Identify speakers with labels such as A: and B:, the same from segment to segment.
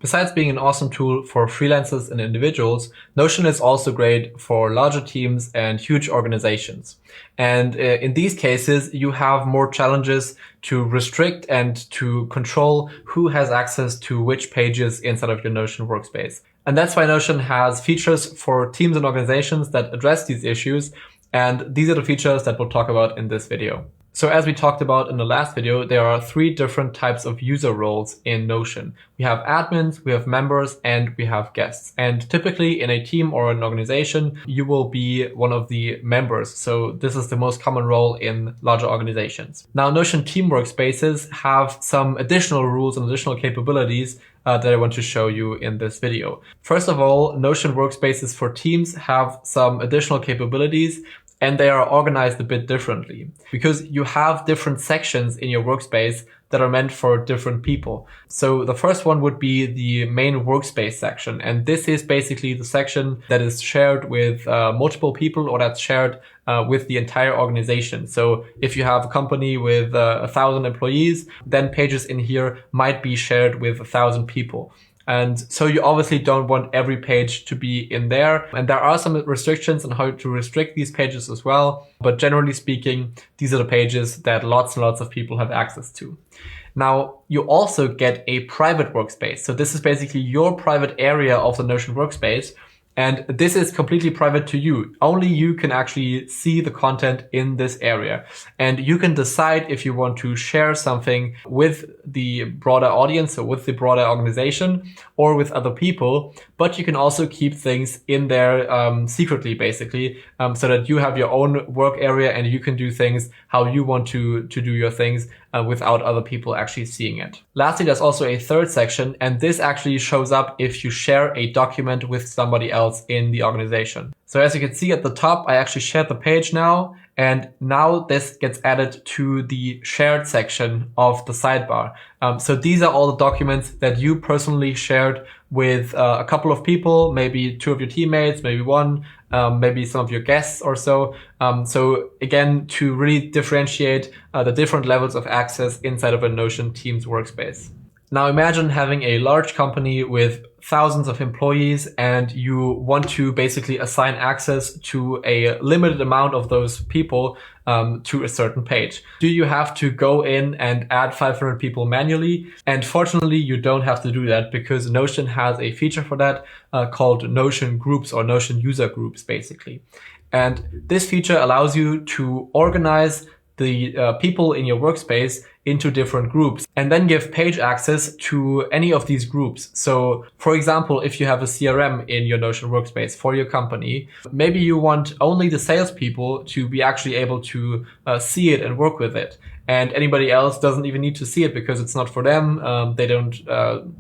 A: Besides being an awesome tool for freelancers and individuals, Notion is also great for larger teams and huge organizations. And in these cases, you have more challenges to restrict and to control who has access to which pages inside of your Notion workspace. And that's why Notion has features for teams and organizations that address these issues. And these are the features that we'll talk about in this video. So as we talked about in the last video, there are 3 different types of user roles in Notion. We have admins, we have members, and we have guests. And typically in a team or an organization, you will be one of the members. So this is the most common role in larger organizations. Now, Notion team workspaces have some additional rules and additional capabilities that I want to show you in this video. First of all, Notion workspaces for teams have some additional capabilities, and they are organized a bit differently because you have different sections in your workspace that are meant for different people. So the first one would be the main workspace section. And this is basically the section that is shared with multiple people, or that's shared with the entire organization. So if you have a company with 1,000 employees, then pages in here might be shared with 1,000 people. And so you obviously don't want every page to be in there. And there are some restrictions on how to restrict these pages as well. But generally speaking, these are the pages that lots and lots of people have access to. Now, you also get a private workspace. So this is basically your private area of the Notion workspace. And this is completely private to you. Only you can actually see the content in this area. And you can decide if you want to share something with the broader audience or with the broader organization or with other people. But you can also keep things in there secretly, basically, so that you have your own work area and you can do things how you want to do your things without other people actually seeing it. Lastly, there's also a third section, and this actually shows up if you share a document with somebody else in the organization. So as you can see at the top, I actually shared the page now, and now this gets added to the shared section of the sidebar. So these are all the documents that you personally shared with a couple of people, maybe 2 of your teammates, maybe 1, maybe some of your guests or so. So again, to really differentiate the different levels of access inside of a Notion Teams workspace. Now imagine having a large company with thousands of employees and you want to basically assign access to a limited amount of those people to a certain page. Do you have to go in and add 500 people manually? And fortunately, you don't have to do that because Notion has a feature for that called Notion Groups or Notion User Groups, basically. And this feature allows you to organize the people in your workspace into different groups and then give page access to any of these groups. So for example, if you have a CRM in your Notion workspace for your company, maybe you want only the salespeople to be actually able to see it and work with it. And anybody else doesn't even need to see it because it's not for them. They don't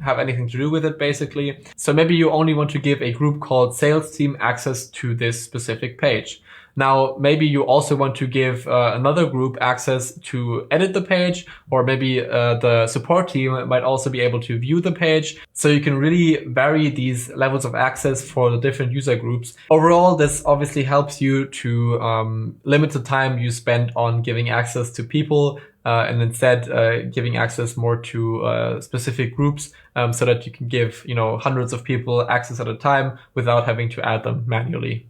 A: have anything to do with it, basically. So maybe you only want to give a group called sales team access to this specific page. Now, maybe you also want to give another group access to edit the page, or maybe the support team might also be able to view the page. So you can really vary these levels of access for the different user groups. Overall, this obviously helps you to limit the time you spend on giving access to people and instead giving access more to specific groups so that you can give, hundreds of people access at a time without having to add them manually.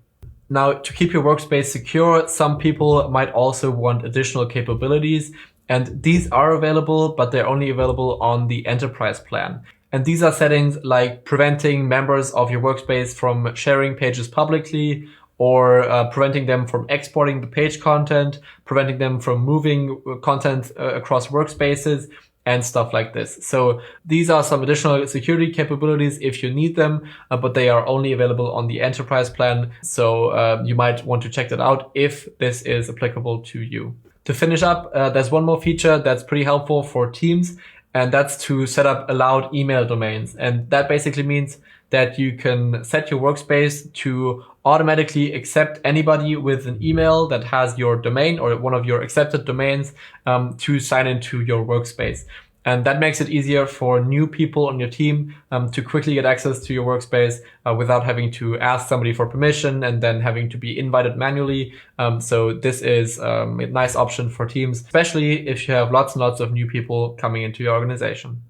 A: Now, to keep your workspace secure, some people might also want additional capabilities, and these are available, but they're only available on the enterprise plan. And these are settings like preventing members of your workspace from sharing pages publicly, or preventing them from exporting the page content, preventing them from moving content across workspaces, and stuff like this. So these are some additional security capabilities if you need them, but they are only available on the enterprise plan. So you might want to check that out if this is applicable to you. To finish up, there's one more feature that's pretty helpful for teams, and that's to set up allowed email domains. And that basically means that you can set your workspace to automatically accept anybody with an email that has your domain or one of your accepted domains to sign into your workspace. And that makes it easier for new people on your team to quickly get access to your workspace without having to ask somebody for permission and then having to be invited manually. So this is a nice option for teams, especially if you have lots and lots of new people coming into your organization.